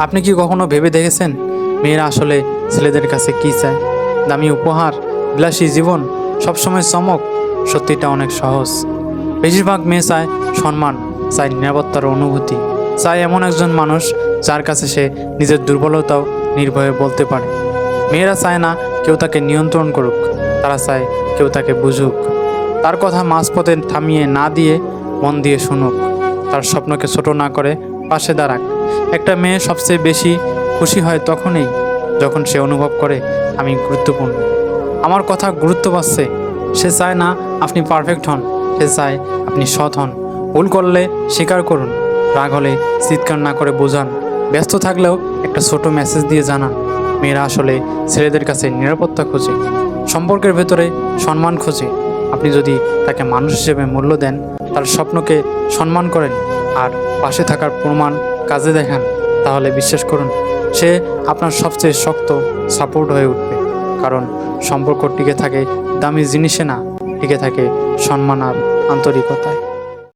আপনি কি কখনো ভেবে দেখেছেন মেয়েরা আসলে ছেলেদের কাছে কী চায়? দামি উপহার, বিলাসী জীবন, সবসময় চমক? সত্যিটা অনেক সহজ। বেশিরভাগ মেয়ে চায় সম্মান, চায় নিরাপত্তার অনুভূতি, চায় এমন একজন মানুষ যার কাছে সে নিজের দুর্বলতাও নির্ভয়ে বলতে পারে। মেয়েরা চায় না কেউ তাকে নিয়ন্ত্রণ করুক, তারা চায় কেউ তাকে বুঝুক, তার কথা মাঝপথে থামিয়ে না দিয়ে মন দিয়ে শুনুক, তার স্বপ্নকে ছোট না করে পাশে দাঁড়াক। একটা মেয়ে সবচেয়ে বেশি খুশি হয় তখনই যখন সে অনুভব করে আমি গুরুত্বপূর্ণ, আমার কথা গুরুত্ব পাচ্ছে। সে চায় না আপনি পারফেক্ট হন, সে চায় আপনি সৎ হন। ভুল করলে স্বীকার করুন, রাগ হলে চিৎকার না করে বোঝান, ব্যস্ত থাকলেও একটা ছোট মেসেজ দিয়ে জানান। মেয়েরা আসলে ছেলেদের কাছে নিরাপত্তা খোঁজে, সম্পর্কের ভেতরে সম্মান খোঁজে। আপনি যদি তাকে মানুষ হিসেবে মূল্য দেন, তার স্বপ্নকে সম্মান করেন আর পাশে থাকার প্রমাণ কাজে দেখান, তাহলে বিশ্বাস করুন সে আপনার সবচেয়ে শক্ত সাপোর্ট হয়ে উঠবে। কারণ সম্পর্ক টিকে থাকে দামি জিনিসে না, টিকে থাকে সম্মান আর আন্তরিকতায়।